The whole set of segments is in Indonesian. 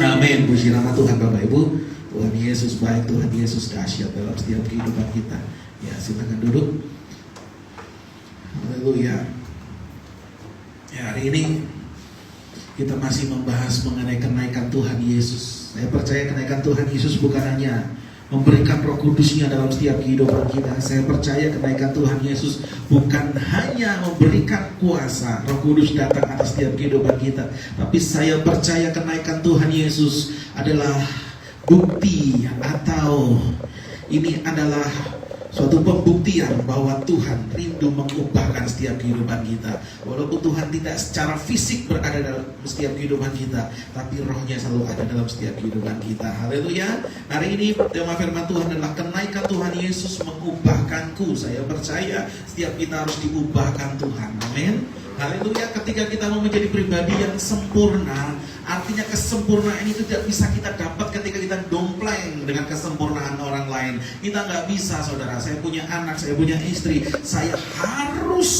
Amin. Puji nama Tuhan Bapak Ibu. Tuhan Yesus baik, Tuhan Yesus dahsyat dalam setiap kehidupan kita. Ya, silakan duduk. Haleluya. Ya, hari ini kita masih membahas mengenai kenaikan Tuhan Yesus. Saya percaya kenaikan Tuhan Yesus bukan hanya memberikan Roh Kudus-Nya dalam setiap kehidupan kita. Saya percaya kenaikan Tuhan Yesus bukan hanya memberikan kuasa, Roh Kudus datang atas setiap kehidupan kita, tapi saya percaya kenaikan Tuhan Yesus adalah bukti, atau ini adalah suatu pembuktian bahwa Tuhan rindu mengubahkan setiap kehidupan kita. Walaupun Tuhan tidak secara fisik berada dalam setiap kehidupan kita, tapi Roh-Nya selalu ada dalam setiap kehidupan kita. Haleluya. Hari ini tema firman Tuhan adalah kenaikan Tuhan Yesus mengubahkanku. Saya percaya setiap kita harus diubahkan Tuhan. Amin. Haleluya. Ketika kita mau menjadi pribadi yang sempurna, artinya kesempurnaan itu tidak bisa kita dapat ketika kita dompleng dengan kesempurnaan orang lain. Kita nggak bisa, saudara. Saya punya anak, saya punya istri, saya harus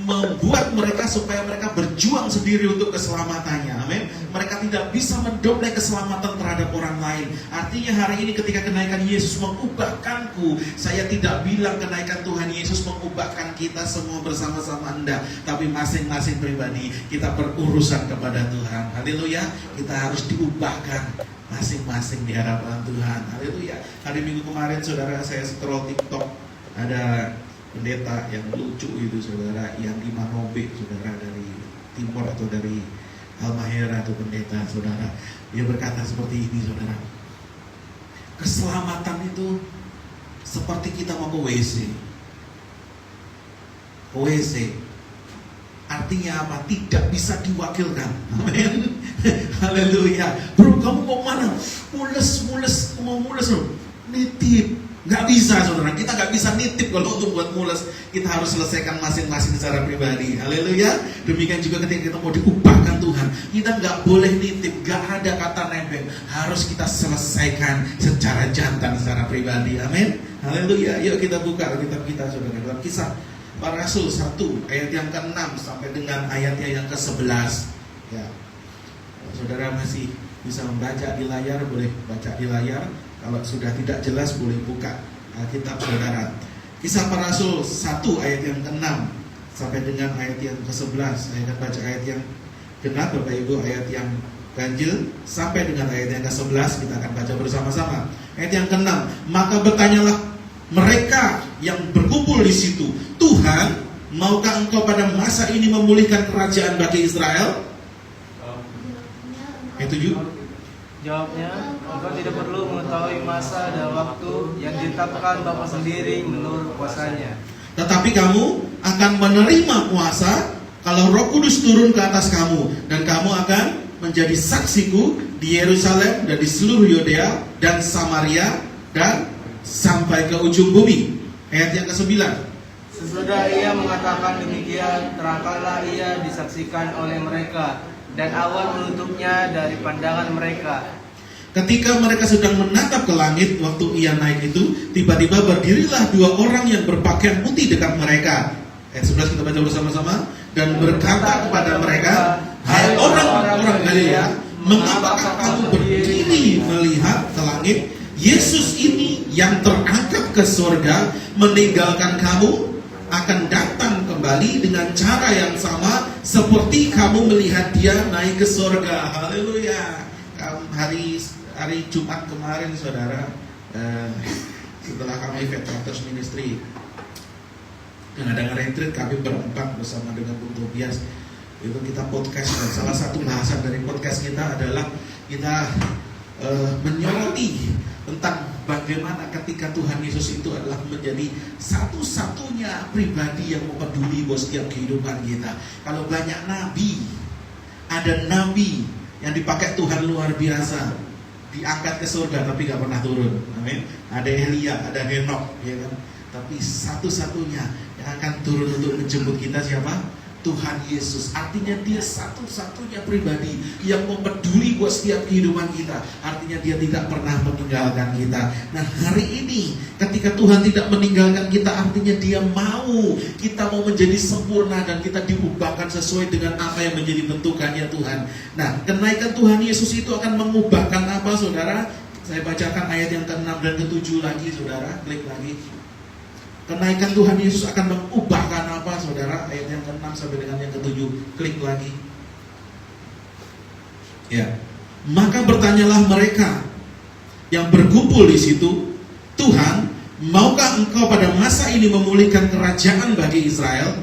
membuat mereka supaya mereka berjuang sendiri untuk keselamatannya. Amin. Mereka tidak bisa mendompleng keselamatan terhadap orang lain. Artinya hari ini ketika kenaikan Yesus mengubahkanku, saya tidak bilang kenaikan Tuhan Yesus mengubahkan kita semua bersama-sama, Anda, tapi masing-masing pribadi kita berurusan kepada Tuhan. Haleluya. Kita harus diubahkan masing-masing di hadapan Tuhan. Haleluya. Hari Minggu kemarin, saudara, saya scroll TikTok, ada pendeta yang lucu itu, saudara, yang di Manobe, saudara, dari timur atau dari Halmahera itu pendeta, saudara. Dia berkata seperti ini, saudara. Keselamatan itu seperti kita mau ke WC. Ke WC. Artinya apa? Tidak bisa diwakilkan. Amin. Haleluya. Bro, kamu mau mana? Mules, mau mules loh. Nitip. Nggak bisa, saudara. Kita nggak bisa nitip kalau untuk buat mules. Kita harus selesaikan masing-masing secara pribadi. Haleluya. Demikian juga ketika kita mau diubahkan Tuhan, kita nggak boleh nitip. Nggak ada kata nebeng. Harus kita selesaikan secara jantan, secara pribadi. Amin. Haleluya. Yuk kita buka kitab kita, saudara. Dalam Kisah Para Rasul 1 ayat yang ke-6 sampai dengan ayatnya yang ke-11. Ya. Kalau saudara masih bisa membaca di layar, boleh baca di layar. Kalau sudah tidak jelas, boleh buka kitab saudara. Kisah Para Rasul 1 ayat yang ke-6 sampai dengan ayat yang ke-11. Saya akan baca ayat yang genap, Bapak Ibu, ayat yang ganjil sampai dengan ayat yang ke-11. Kita akan baca bersama-sama. Ayat yang ke-6. Maka bertanyalah mereka yang berkumpul di situ, Tuhan, maukah engkau pada masa ini memulihkan kerajaan bagi Israel? Itu juga. Jawabnya, engkau tidak perlu mengetahui masa dan waktu yang ditetapkan Bapa sendiri menurut kuasanya. Tetapi kamu akan menerima kuasa kalau Roh Kudus turun ke atas kamu, dan kamu akan menjadi saksiku di Yerusalem dan di seluruh Yudea dan Samaria dan sampai ke ujung bumi. Ayat yang ke-9. Sesudah ia mengatakan demikian, terangkanlah ia disaksikan oleh mereka, dan awan menutupnya dari pandangan mereka. Ketika mereka sedang menatap ke langit waktu ia naik itu, tiba-tiba berdirilah dua orang yang berpakaian putih dekat mereka. Ayat 11 kita baca bersama-sama. Dan berkata kepada mereka, hai orang-orang Galilea, mengapakah kamu berdiri melihat ke langit? Yesus ini yang terangkat ke surga meninggalkan kamu akan datang kembali dengan cara yang sama seperti kamu melihat dia naik ke surga. Haleluya. Hari Jumat kemarin, saudara, setelah kami Veterans Ministry mengadakan retreat, kami berempat bersama dengan Bung Tobias. Itu kita podcast, dan salah satu bahasan dari podcast kita adalah kita menyoroti tentang bagaimana ketika Tuhan Yesus itu adalah menjadi satu-satunya pribadi yang peduli buat setiap kehidupan kita. Kalau banyak nabi, ada nabi yang dipakai Tuhan luar biasa, diangkat ke surga tapi gak pernah turun. Amin. Ada Elia, ada Henok, ya kan? Tapi satu-satunya yang akan turun untuk menjemput kita siapa? Tuhan Yesus. Artinya dia satu-satunya pribadi yang peduli buat setiap kehidupan kita. Artinya dia tidak pernah meninggalkan kita. Nah, hari ini ketika Tuhan tidak meninggalkan kita, artinya dia mau kita mau menjadi sempurna dan kita diubahkan sesuai dengan apa yang menjadi bentukannya Tuhan. Nah, kenaikan Tuhan Yesus itu akan mengubahkan apa, saudara? Saya bacakan ayat yang ke-6 dan ke-7 lagi, saudara. Klik lagi. Kenaikan Tuhan Yesus akan mengubahkan apa, saudara? Ayat yang ke-6 sampai dengan yang ke-7. Klik lagi. Ya. Maka bertanyalah mereka yang berkumpul di situ, Tuhan, maukah engkau pada masa ini memulihkan kerajaan bagi Israel?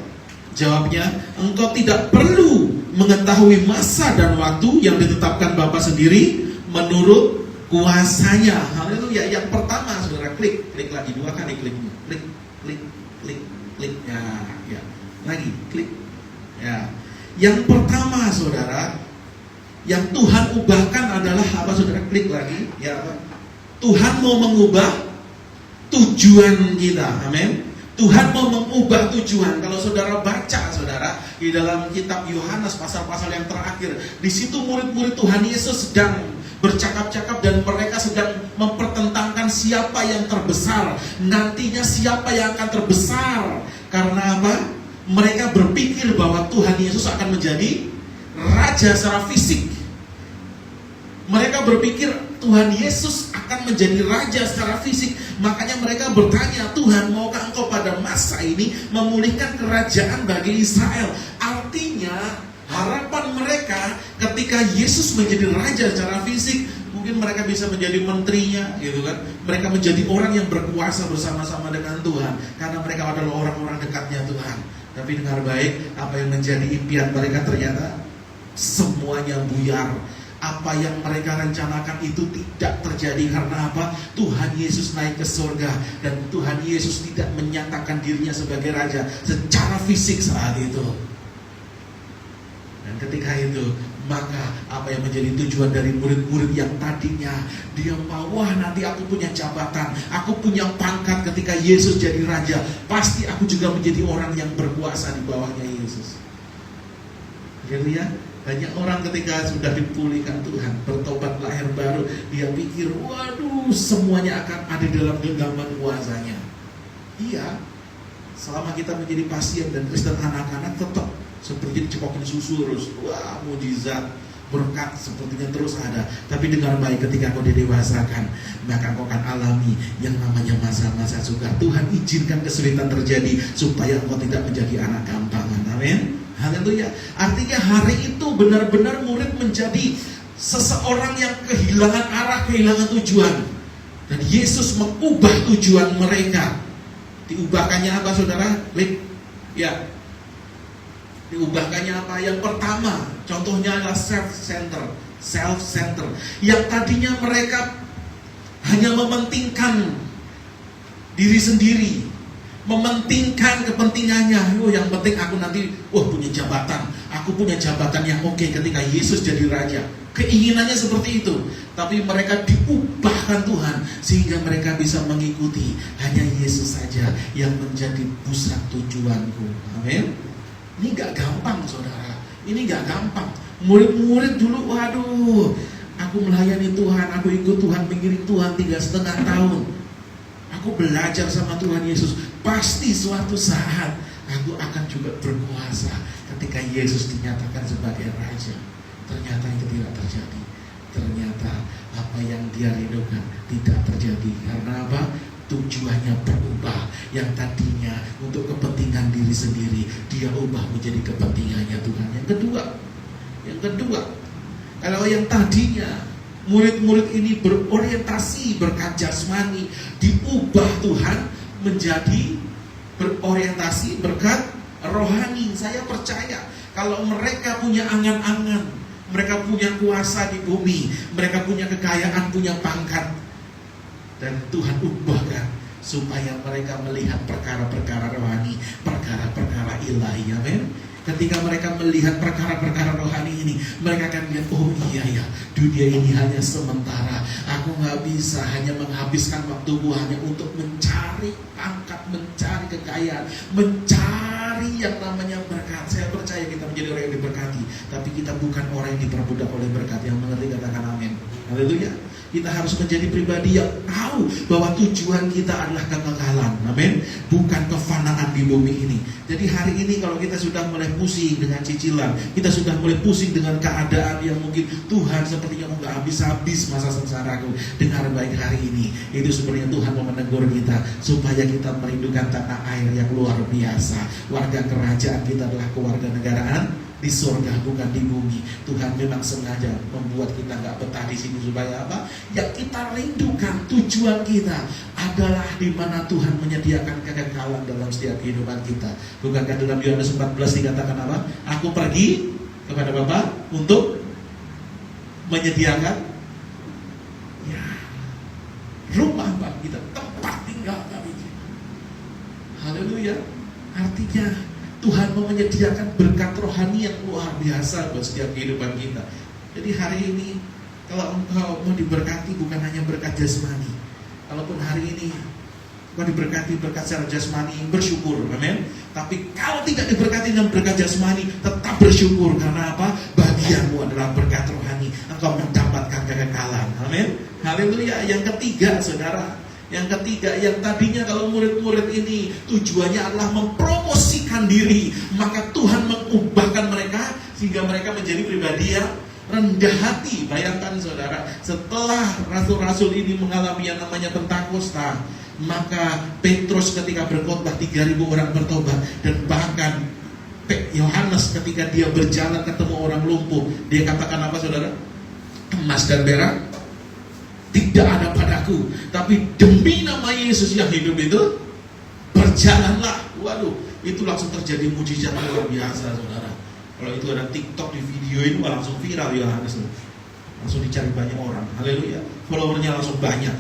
Jawabnya, engkau tidak perlu mengetahui masa dan waktu yang ditetapkan Bapa sendiri menurut kuasanya. Haleluya. Yang pertama, saudara, klik lagi 2 kali kliknya. Klik. Ya. Lagi, klik. Ya. Yang pertama, saudara, yang Tuhan ubahkan adalah apa, saudara? Klik lagi. Ya, apa? Tuhan mau mengubah tujuan kita. Amin. Tuhan mau mengubah tujuan. Kalau saudara baca, saudara, di dalam kitab Yohanes pasal-pasal yang terakhir, di situ murid-murid Tuhan Yesus sedang bercakap-cakap dan mereka sedang mempertentangkan siapa yang terbesar. Nantinya siapa yang akan terbesar. Karena apa? Mereka berpikir bahwa Tuhan Yesus akan menjadi raja secara fisik. Mereka berpikir Tuhan Yesus akan menjadi raja secara fisik. Makanya mereka bertanya, Tuhan, maukah engkau pada masa ini memulihkan kerajaan bagi Israel? Artinya harapan mereka ketika Yesus menjadi raja secara fisik, mungkin mereka bisa menjadi menterinya, gitu kan? Mereka menjadi orang yang berkuasa bersama-sama dengan Tuhan, karena mereka adalah orang-orang dekatnya Tuhan. Tapi dengar baik, apa yang menjadi impian mereka ternyata semuanya buyar. Apa yang mereka rencanakan itu tidak terjadi. Karena apa? Tuhan Yesus naik ke surga dan Tuhan Yesus tidak menyatakan dirinya sebagai raja secara fisik saat itu. Dan ketika itu, maka apa yang menjadi tujuan dari murid-murid yang tadinya dia mau, wah nanti aku punya jabatan, aku punya pangkat ketika Yesus jadi raja, pasti aku juga menjadi orang yang berkuasa di bawahnya Yesus. Jadi ya, banyak orang ketika sudah dipulihkan Tuhan, bertobat lahir baru, dia pikir, waduh semuanya akan ada dalam genggaman kuasanya. Iya, selama kita menjadi pasien dan Kristen anak-anak tetap seperti dicekokin susu terus, wah mujizat, berkat sepertinya terus ada. Tapi dengar baik, ketika kau didewasakan, maka kau akan alami yang namanya masa-masa sukar. Tuhan izinkan kesulitan terjadi supaya kau tidak menjadi anak gampangan. Amin. Haleluya. Artinya hari itu benar-benar murid menjadi seseorang yang kehilangan arah, kehilangan tujuan. Dan Yesus mengubah tujuan mereka. Diubahkannya apa, saudara? Klik. Ya. Diubahkannya apa? Yang pertama, contohnya adalah self-center. Yang tadinya mereka hanya mementingkan diri sendiri, mementingkan kepentingannya. Yang penting aku nanti punya jabatan. Aku punya jabatan yang oke ketika Yesus jadi raja. Keinginannya seperti itu. Tapi mereka diubahkan Tuhan sehingga mereka bisa mengikuti hanya Yesus saja yang menjadi pusat tujuanku. Amin. Ini gak gampang, saudara. Ini gak gampang. Murid-murid dulu, waduh, aku melayani Tuhan, aku ikut Tuhan, mengiring Tuhan 3,5 tahun. Aku belajar sama Tuhan Yesus. Pasti suatu saat aku akan juga berkuasa ketika Yesus dinyatakan sebagai raja. Ternyata itu tidak terjadi. Ternyata apa yang dia rindukan tidak terjadi. Karena apa? Tujuannya berubah. Yang tadinya untuk kepentingan diri sendiri, dia ubah menjadi kepentingannya Tuhan. Yang kedua, kalau yang tadinya murid-murid ini berorientasi berkat jasmani, diubah Tuhan menjadi berorientasi berkat rohani. Saya percaya kalau mereka punya angan-angan, mereka punya kuasa di bumi, mereka punya kekayaan, punya pangkat, dan Tuhan ubahkan supaya mereka melihat perkara-perkara rohani, perkara-perkara ilahi. Amin. Ketika mereka melihat perkara-perkara rohani ini, mereka akan lihat, oh iya ya, dunia ini hanya sementara. Aku gak bisa hanya menghabiskan waktuku hanya untuk mencari pangkat, mencari kekayaan, mencari yang namanya berkat. Saya percaya kita menjadi orang yang diberkati, tapi kita bukan orang yang diperbudak oleh berkat. Yang mengerti katakan amin. Haleluya. Kita harus menjadi pribadi yang tahu bahwa tujuan kita adalah kekekalan. Amin. Bukan kefanaan di bumi ini. Jadi hari ini kalau kita sudah mulai pusing dengan cicilan, kita sudah mulai pusing dengan keadaan yang mungkin Tuhan sepertinya mau gak habis-habis masa sengsaraku. Dengar baik hari ini, itu sebenarnya Tuhan mau menegur kita supaya kita merindukan tanah air yang luar biasa. Warga kerajaan kita adalah kewarganegaraan di surga, bukan di bumi. Tuhan memang sengaja membuat kita gak betah di sini supaya apa? Yang kita rindukan, tujuan kita adalah di mana Tuhan menyediakan kekekalan dalam setiap kehidupan kita. Bukankah dalam Yohanes 14 dikatakan apa? Aku pergi kepada Bapa untuk menyediakan ya rumah bagi kita, tempat tinggal kami. Haleluya. Artinya Tuhan mau menyediakan berkat rohani yang luar biasa buat setiap kehidupan kita. Jadi hari ini kalau engkau mau diberkati bukan hanya berkat jasmani. Kalaupun hari ini engkau diberkati berkat secara jasmani, bersyukur, amin. Tapi kalau tidak diberkati dengan berkat jasmani, tetap bersyukur. Karena apa? Bagianmu adalah berkat rohani. Engkau mendapatkan kekekalan, amin. Haleluya. Yang ketiga, saudara, yang ketiga, yang tadinya kalau murid-murid ini tujuannya adalah mempromosikan diri, maka Tuhan mengubahkan mereka sehingga mereka menjadi pribadi yang rendah hati. Bayangkan saudara, setelah rasul-rasul ini mengalami yang namanya Pentakosta, maka Petrus ketika berkhotbah 3.000 orang bertobat. Dan bahkan Yohanes ketika dia berjalan ketemu orang lumpuh, dia katakan apa saudara? Emas dan perak tidak ada padaku, tapi demi nama Yesus yang hidup itu berjalanlah. Waduh, itu langsung terjadi mujizat luar biasa saudara. Kalau itu ada TikTok di video itu langsung viral Yohanes, langsung dicari banyak orang. Haleluya, followernya langsung banyak.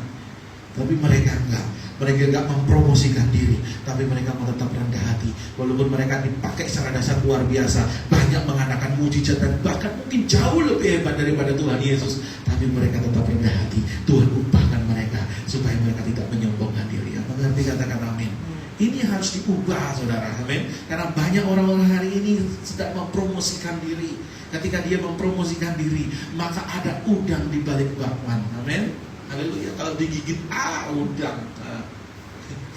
Tapi mereka enggak mempromosikan diri, tapi mereka mau tetap rendah hati. Walaupun mereka dipakai secara dasar luar biasa, banyak mengadakan mujizat dan bahkan mungkin jauh lebih hebat daripada Tuhan Yesus, tapi mereka tetap rendah hati. Tuhan ubahkan mereka supaya mereka tidak menyombongkan diri. Mengerti katakan amin. Ini harus diubah saudara, amin. Karena banyak orang-orang hari ini sedang mempromosikan diri. Ketika dia mempromosikan diri, maka ada udang di balik bakwan, amin. Haleluya. Kalau digigit, udang.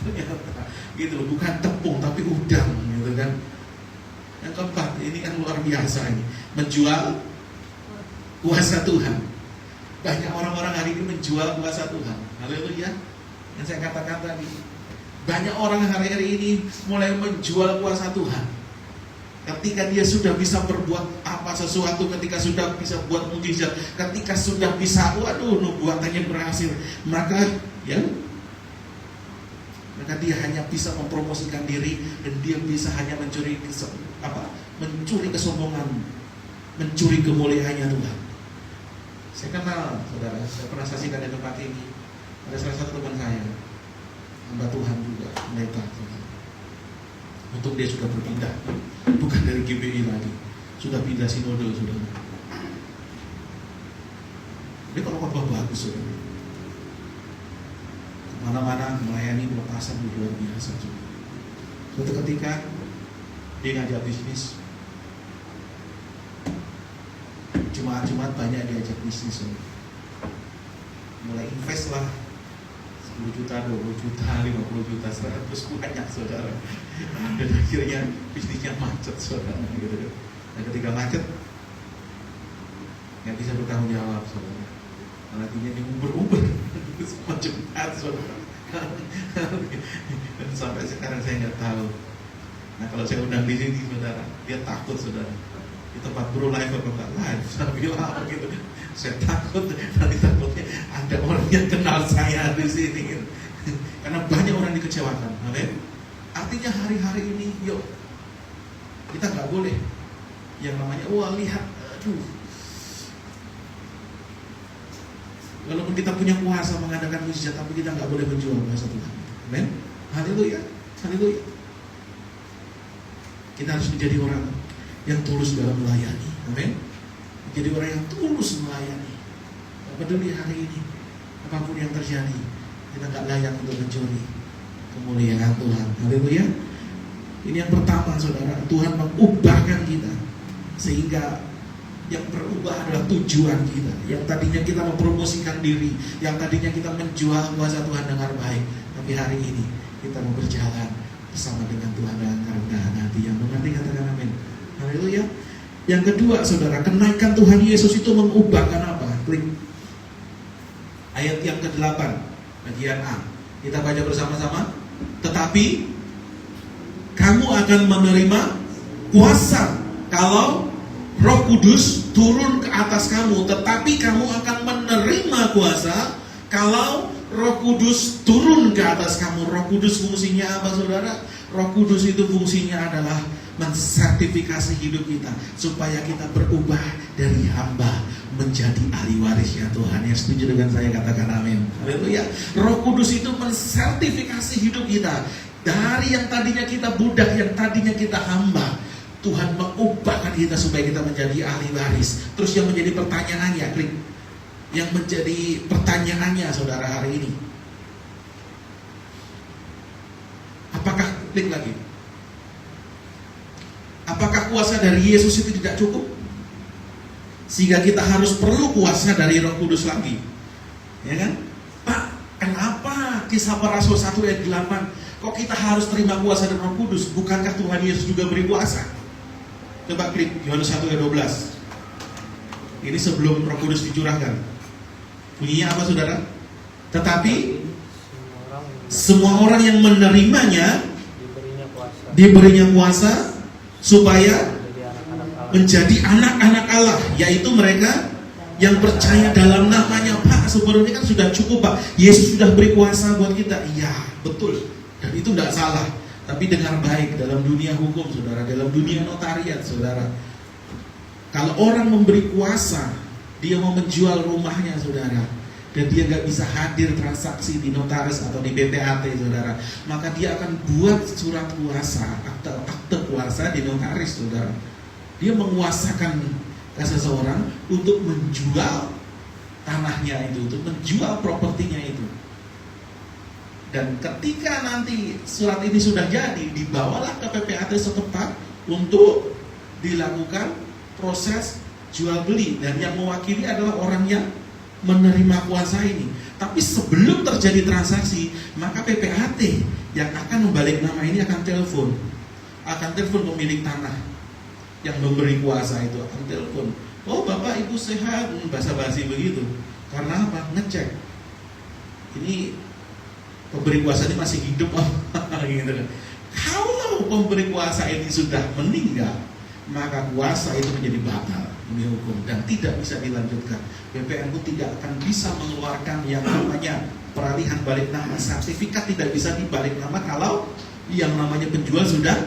Ternyata gitu loh, bukan tepung tapi udang, gitu kan. Yang keempat, ini kan luar biasa ini, menjual kuasa Tuhan. Banyak orang-orang hari ini menjual kuasa Tuhan. Haleluya. Yang saya katakan tadi, banyak orang hari-hari ini mulai menjual kuasa Tuhan. Ketika dia sudah bisa berbuat apa sesuatu, ketika sudah bisa buat mujizat, ketika sudah bisa, nubuatannya berhasil, maka dia hanya bisa mempromosikan diri dan dia bisa hanya mencuri kesombongan, mencuri kemuliaannya Tuhan. Saya kenal, saudara, saya pernah saksikan di tempat ini. Ada salah satu teman saya, hamba Tuhan juga, pendeta. Untuk dia sudah berpindah, bukan dari GBI lagi, sudah pindah sinode sudah. Dia kalau khotbah bagus saudara, kemana-mana melayani pelepasan luar biasa juga. Suatu ketika dia ngajak bisnis, Jumat-Jumat banyak diajak bisnis saudara. Mulai invest lah 10 juta, 20 juta, 50 juta, 100 banyak saudara. Dan akhirnya bisnisnya macet saudara gitu. Dan ketika macet nggak bisa bertanggung jawab saudara. Artinya dia uber sama Jumat saudara. Dan sampai sekarang saya nggak tahu. Nah kalau saya undang di sini saudara, dia takut saudara. Di tempat bro live apa enggak live? Saya bilang gitu. Saya takut, nanti takutnya ada orang yang kenal saya di sini gitu. Karena banyak orang dikecewakan. Amin. Artinya hari-hari ini, yuk kita nggak boleh yang namanya lihat, walaupun kita punya kuasa mengadakan mujizat, tapi kita nggak boleh menjual kuasa Tuhan. Amin. Haleluya, haleluya. Kita harus menjadi orang yang tulus dalam melayani. Amin. Jadi orang yang tulus melayani. Gak peduli hari ini apapun yang terjadi, kita gak layak untuk mencuri kemuliaan Tuhan. Haleluya. Ini yang pertama, saudara. Tuhan mengubahkan kita sehingga yang berubah adalah tujuan kita. Yang tadinya kita mempromosikan diri, yang tadinya kita menjual kuasa Tuhan dengan baik, tapi hari ini kita mau berjalan bersama dengan Tuhan dengan kerendahan hati. Yang mengerti katakan amin. Haleluya. Yang kedua, saudara, kenaikan Tuhan Yesus itu mengubahkan apa? Klik ayat yang ke-8 bagian A. Kita baca bersama-sama. Tetapi kamu akan menerima kuasa kalau Roh Kudus turun ke atas kamu. Tetapi kamu akan menerima kuasa kalau Roh Kudus turun ke atas kamu. Roh Kudus fungsinya apa, saudara? Roh Kudus itu fungsinya adalah mensertifikasi hidup kita supaya kita berubah dari hamba menjadi ahli warisnya Tuhan. Yang setuju dengan saya katakan amin. Haleluya. Roh Kudus itu mensertifikasi hidup kita dari yang tadinya kita budak, yang tadinya kita hamba. Tuhan mengubahkan kita supaya kita menjadi ahli waris. Terus yang menjadi pertanyaannya, klik. Yang menjadi pertanyaannya, saudara, hari ini, apakah, klik lagi, apakah kuasa dari Yesus itu tidak cukup? Sehingga kita harus perlu kuasa dari Roh Kudus lagi. Ya kan? Pak, kenapa Kisah Para Rasul 1 ayat 8 kok kita harus terima kuasa dari Roh Kudus? Bukankah Tuhan Yesus juga beri kuasa? Coba klik Yohanes 1 ayat 12. Ini sebelum Roh Kudus dicurahkan. Bunyinya apa, saudara? Tetapi semua orang yang menerimanya diberinya kuasa supaya menjadi anak-anak Allah, yaitu mereka yang percaya dalam namanya. Pak, sebenarnya kan sudah cukup, Pak. Yesus sudah beri kuasa buat kita. Iya, betul. Dan itu tidak salah. Tapi dengar baik, dalam dunia hukum, saudara, dalam dunia notariat, saudara, kalau orang memberi kuasa, dia mau menjual rumahnya, saudara, dan dia gak bisa hadir transaksi di notaris atau di BPAT, saudara, maka dia akan buat surat kuasa, akte kuasa di notaris, saudara. Dia menguasakan seseorang untuk menjual tanahnya itu, untuk menjual propertinya itu. Dan ketika nanti surat ini sudah jadi, dibawalah ke PPAT setempat untuk dilakukan proses jual beli, dan yang mewakili adalah orang yang menerima kuasa ini. Tapi sebelum terjadi transaksi, maka PPAT yang akan membalik nama ini akan telepon pemilik tanah yang memberi kuasa itu, akan telepon, oh Bapak Ibu sehat, basa-basi begitu. Karena apa? Ngecek ini pemberi kuasa ini masih hidup gitu kan. Kalau pemberi kuasa ini sudah meninggal, maka kuasa itu menjadi batal demi hukum dan tidak bisa dilanjutkan. BPNU tidak akan bisa mengeluarkan yang namanya peralihan balik nama. Sertifikat tidak bisa dibalik nama kalau yang namanya penjual sudah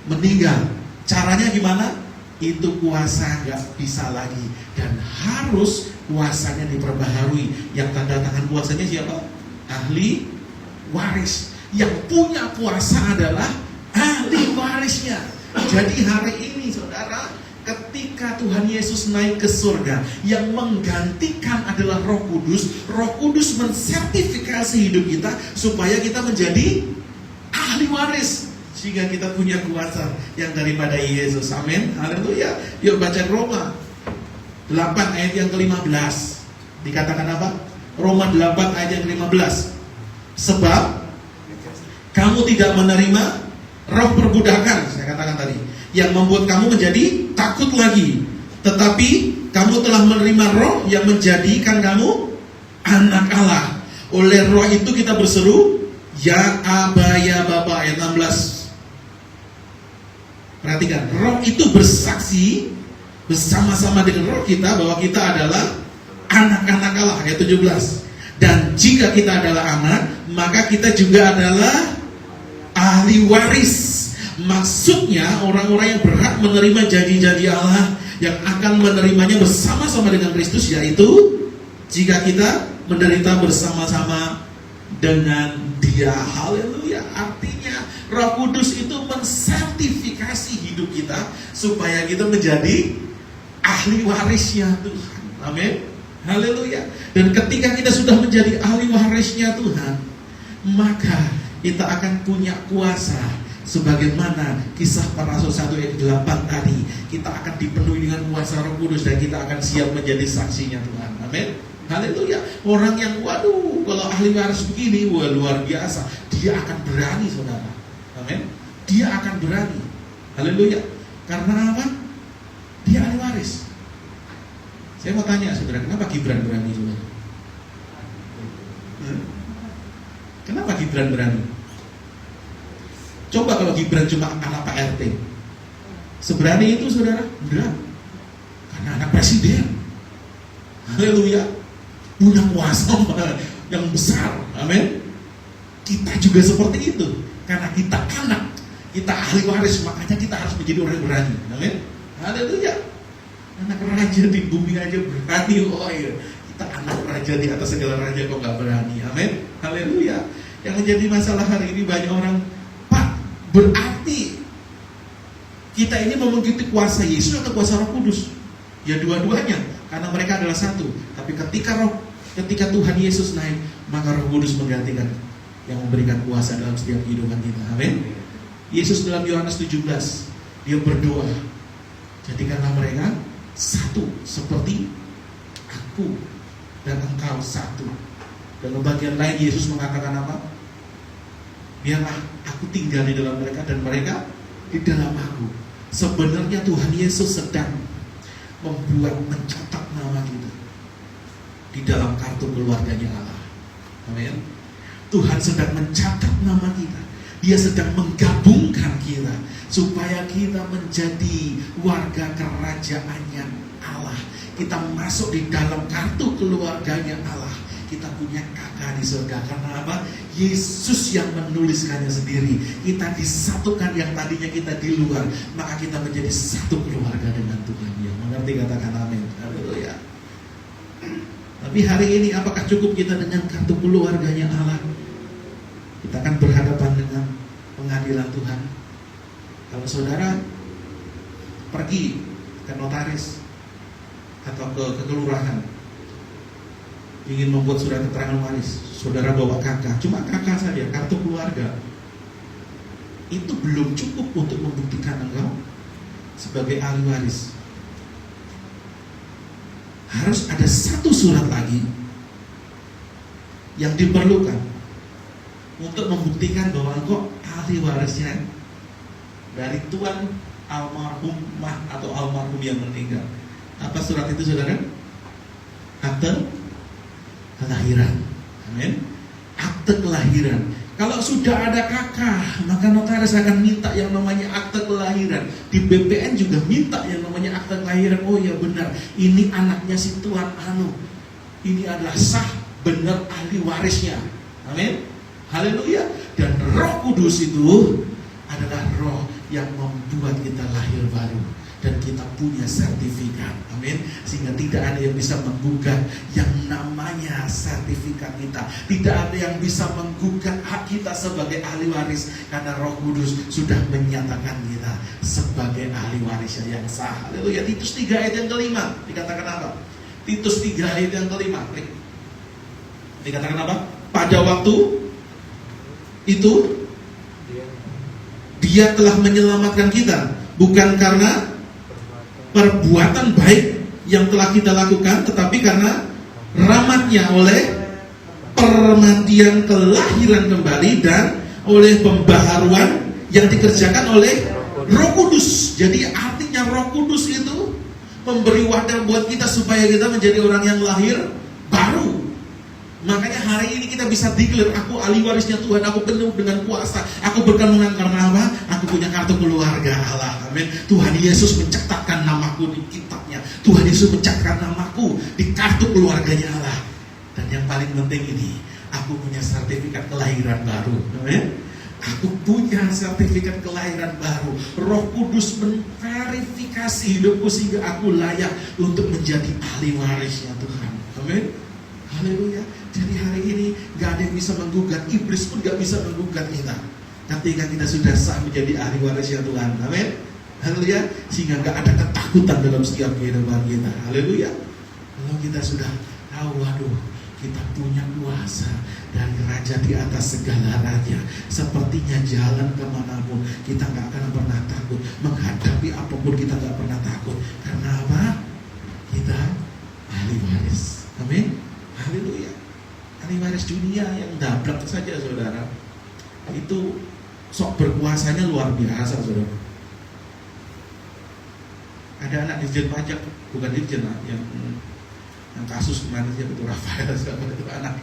meninggal. Caranya gimana? Itu kuasa nggak bisa lagi dan harus kuasanya diperbaharui. Yang tanda tangan kuasanya siapa? Ahli waris. Yang punya kuasa adalah ahli warisnya. Jadi hari ini, saudara, ketika Tuhan Yesus naik ke surga, yang menggantikan adalah Roh Kudus. Roh Kudus mensertifikasi hidup kita supaya kita menjadi ahli waris, sehingga kita punya kuasa yang daripada Yesus. Amin. Haleluya. Yuk baca Roma 8 ayat yang ke-15. Dikatakan apa? Roma 8 ayat yang ke-15. Sebab kamu tidak menerima roh perbudakan, saya katakan tadi, yang membuat kamu menjadi takut lagi, tetapi kamu telah menerima roh yang menjadikan kamu anak Allah. Oleh roh itu kita berseru, ya Aba, ya Bapa. Ayat 16. Perhatikan, roh itu bersaksi bersama-sama dengan roh kita bahwa kita adalah anak-anak Allah. Ayat 17. Dan jika kita adalah anak, maka kita juga adalah ahli waris. Maksudnya orang-orang yang berhak menerima janji-janji Allah, yang akan menerimanya bersama-sama dengan Kristus, yaitu jika kita menderita bersama-sama dengan Dia. Haleluya. Artinya Roh Kudus itu mensertifikasi hidup kita supaya kita menjadi ahli warisnya Tuhan. Amin. Haleluya. Dan ketika kita sudah menjadi ahli warisnya Tuhan, maka kita akan punya kuasa Sebagaimana kisah para rasul 1 ayat 8 tadi, kita akan dipenuhi dengan kuasa Roh Kudus dan kita akan siap menjadi saksinya Tuhan. Amin. Haleluya. Orang yang waduh, kalau ahli waris begini, wah luar biasa. Dia akan berani, saudara. Amin. Dia akan berani. Haleluya. Karena apa? Dia ahli waris. Saya mau tanya saudara, kenapa Gibran berani, saudara? Kenapa Gibran berani? Coba kalau Gibran cuma anak Pak RT, seberani itu saudara? Enggak. Karena anak presiden. Haleluya. Punya kuasa yang besar. Amin. Kita juga seperti itu. Karena kita anak, kita ahli waris, makanya kita harus menjadi orang yang berani. Amin. Haleluya. Anak raja di bumi aja berani. Oh iya, kita anak raja di atas segala raja kok gak berani. Amin. Haleluya. Yang menjadi masalah hari ini banyak orang, Pak, berarti kita ini memiliki kuasa Yesus atau kuasa Roh Kudus? Ya dua-duanya, karena mereka adalah satu. Tapi ketika Tuhan Yesus naik, maka Roh Kudus menggantikan yang memberikan kuasa dalam setiap kehidupan kita. Amin. Yesus dalam Yohanes 17, dia berdoa, jadikanlah mereka satu seperti aku dan engkau satu. Dalam bagian lain Yesus mengatakan apa? Biarlah aku tinggal di dalam mereka dan mereka di dalam aku. Sebenarnya Tuhan Yesus sedang mencatat nama kita di dalam kartu keluarganya Allah. Amin. Tuhan sedang mencatat nama kita. Dia sedang menggabungkan kita supaya kita menjadi warga kerajaannya Allah. Kita masuk di dalam kartu keluarganya Allah. Kita punya kakak di surga. Karena apa? Yesus yang menuliskannya sendiri. Kita disatukan yang tadinya kita di luar, maka kita menjadi satu keluarga dengan Tuhan. Yang mengerti katakan amin. Haleluya. Tapi hari ini apakah cukup kita dengan kartu keluarganya Allah? Kita akan berhadapan dengan pengadilan Tuhan. Kalau saudara pergi ke notaris atau ke kelurahan, ingin membuat surat keterangan waris, saudara bawa kakak, cuma kakak saja, kartu keluarga, itu belum cukup untuk membuktikan engkau sebagai ahli waris. Harus ada satu surat lagi yang diperlukan untuk membuktikan bahwa engkau ahli warisnya dari tuan almarhumah atau almarhum yang meninggal. Apa surat itu saudara? Akte kelahiran. Amin. Akte kelahiran. Kalau sudah ada kakak, maka notaris akan minta yang namanya akte kelahiran. Di BPN juga minta yang namanya akte kelahiran. Oh ya benar, ini anaknya si Tuan Anu. Ini adalah sah, benar ahli warisnya. Amin. Haleluya. Dan Roh Kudus itu adalah roh yang membuat kita lahir baru. Dan kita punya sertifikat. Amin. Sehingga tidak ada yang bisa menggugat yang namanya sertifikat kita. Tidak ada yang bisa menggugat hak kita sebagai ahli waris. Karena Roh Kudus sudah menyatakan kita sebagai ahli warisnya yang sah. Haleluya. Titus 3 ayat yang kelima dikatakan apa? Titus 3 ayat yang kelima dikatakan apa? Pada waktu itu Dia telah menyelamatkan kita, bukan karena perbuatan baik yang telah kita lakukan, tetapi karena rahmat-Nya oleh permandian kelahiran kembali dan oleh pembaharuan yang dikerjakan oleh Roh Kudus. Jadi artinya Roh Kudus itu memberi wadah buat kita supaya kita menjadi orang yang lahir baru. Makanya hari ini kita bisa declare, aku ahli warisnya Tuhan, aku penuh dengan kuasa, aku berkandungan karena apa? Aku punya kartu keluarga Allah. Amin. Tuhan Yesus mencatatkan namaku di kitabnya. Tuhan Yesus mencatatkan namaku di kartu keluarganya Allah. Dan yang paling penting ini, aku punya sertifikat kelahiran baru. Amin. Aku punya sertifikat kelahiran baru. Roh Kudus memverifikasi hidupku sehingga aku layak untuk menjadi ahli warisnya Tuhan. Amin. Haleluya. Jadi hari ini gak ada yang bisa menggugat, iblis pun gak bisa menggugat kita ketika kita sudah sah menjadi ahli warisnya Tuhan. Amin. Haleluya. Sehingga gak ada ketakutan dalam setiap kehidupan kita. Haleluya. Kalau kita sudah tahu, waduh, Kita punya kuasa dari Raja di atas segala raja. Sepertinya jalan kemanapun kita gak akan pernah takut. Menghadapi apapun kita gak pernah takut. Karena apa? Kita ahli waris. Amin. Haleluya. Ahli waris dunia yang dablek saja saudara, itu sok berkuasanya luar biasa saudara. Ada anak dirjen pajak, bukan dirjen lah, yang kasus kemarin itu Rafael siapa itu anak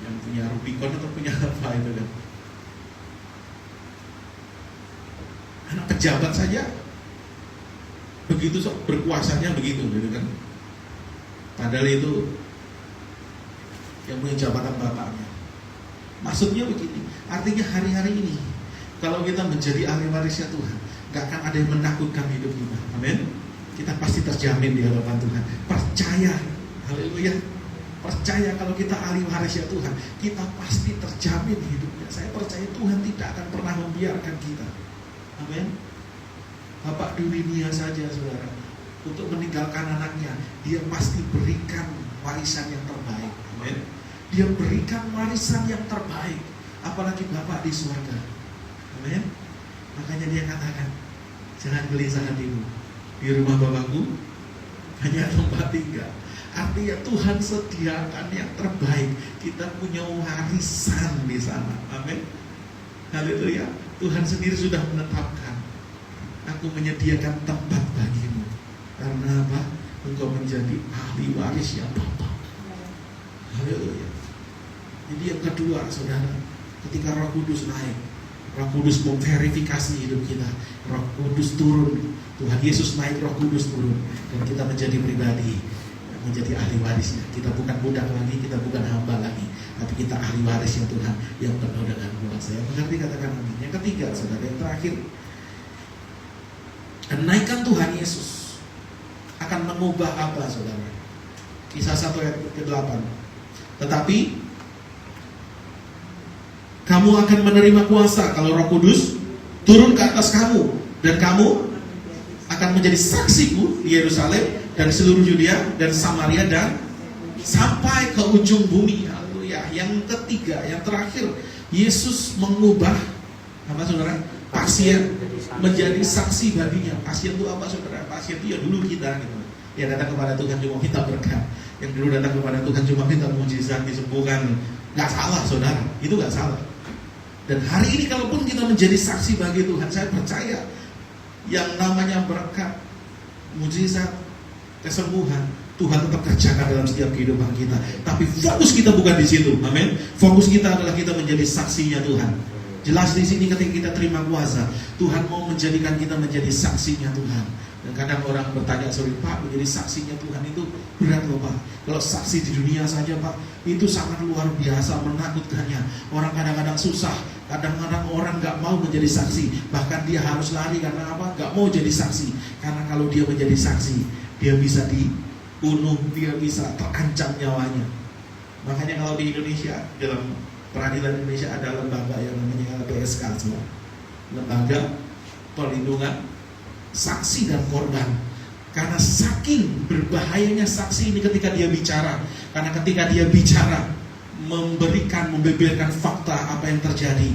yang punya Rubicon atau punya apa itu kan, anak pejabat saja begitu sok berkuasanya begitu gitu kan. Padahal itu yang punya jabatan bapaknya. Maksudnya begini, artinya hari-hari ini kalau kita menjadi ahli warisnya Tuhan, gak akan ada yang menakutkan hidup kita. Amin. Kita pasti terjamin di hadapan Tuhan. Percaya, haleluya. Percaya kalau kita ahli warisnya Tuhan, kita pasti terjamin hidupnya. Saya percaya Tuhan tidak akan pernah membiarkan kita. Amin. Bapak dunia saja saudara, untuk meninggalkan anaknya, dia pasti berikan warisan yang terbaik. Amin. Dia berikan warisan yang terbaik, apalagi Bapak di surga. Amin. Makanya dia katakan, jangan gelisah hatimu, di rumah Bapakku banyak tempat tinggal. Artinya Tuhan sediakan yang terbaik. Kita punya warisan di sana. Amin. Haleluya. Tuhan sendiri sudah menetapkan, aku menyediakan tempat bagimu. Karena apa? Engkau menjadi ahli waris yang Bapa. Haleluya. Jadi yang kedua saudara, ketika Roh Kudus naik, Roh Kudus memverifikasi hidup kita, Roh Kudus turun, Tuhan Yesus naik, Roh Kudus turun, dan kita menjadi pribadi, menjadi ahli warisnya. Kita bukan budak lagi, kita bukan hamba lagi, tapi kita ahli warisnya Tuhan yang penuh dengan kuasa. Yang mengerti katakan amin. Yang ketiga saudara, yang terakhir, kenaikan Tuhan Yesus akan mengubah apa saudara? Kisah 1 ayat ke-8. Tetapi kamu akan menerima kuasa kalau Roh Kudus turun ke atas kamu, dan kamu akan menjadi saksiku di Yerusalem dan seluruh Yudea dan Samaria dan sampai ke ujung bumi. Haleluya. Yang ketiga, yang terakhir, Yesus mengubah apa saudara? Pasien menjadi saksi baginya. Pasien itu apa saudara? Pasien itu ya dulu kita gitu. Yang datang kepada Tuhan cuma minta berkat, yang dulu datang kepada Tuhan cuma minta mujizat, disembuhkan. Gak salah saudara, itu gak salah. Dan hari ini kalaupun kita menjadi saksi bagi Tuhan, saya percaya yang namanya berkat, mujizat, kesembuhan, Tuhan tetap kerjakan dalam setiap kehidupan kita. Tapi fokus kita bukan di situ, amin. Fokus kita adalah kita menjadi saksinya Tuhan. Jelas di sini ketika kita terima kuasa, Tuhan mau menjadikan kita menjadi saksinya Tuhan. Dan kadang orang bertanya, sorry Pak, menjadi saksinya Tuhan itu berat loh Pak. Kalau saksi di dunia saja Pak, itu sangat luar biasa menakutkannya. Orang kadang-kadang susah, kadang-kadang orang gak mau menjadi saksi. Bahkan dia harus lari karena apa? Gak mau jadi saksi. Karena kalau dia menjadi saksi, dia bisa dibunuh, dia bisa terancam nyawanya. Makanya kalau di Indonesia, dalam peradilan Indonesia ada lembaga yang namanya LPSK, semua lembaga perlindungan saksi dan korban. Karena saking berbahayanya saksi ini ketika dia bicara. Karena ketika dia bicara, membeberkan fakta apa yang terjadi,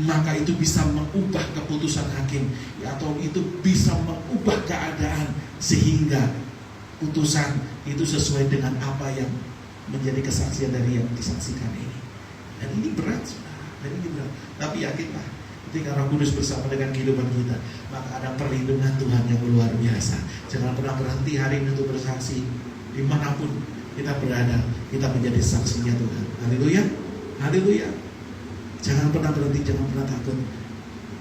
maka itu bisa mengubah keputusan hakim, atau itu bisa mengubah keadaan sehingga putusan itu sesuai dengan apa yang menjadi kesaksian dari yang disaksikan ini. Dan ini berat saudara, dan ini berat. Tapi yakinlah, ketika Roh Kudus bersama dengan kehidupan kita, maka ada perlindungan Tuhan yang luar biasa. Jangan pernah berhenti hari ini untuk bersaksi. Dimanapun kita berada, kita menjadi saksinya Tuhan. Haleluya, haleluya. Jangan pernah berhenti, jangan pernah takut,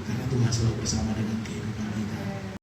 karena Tuhan selalu bersama dengan kita.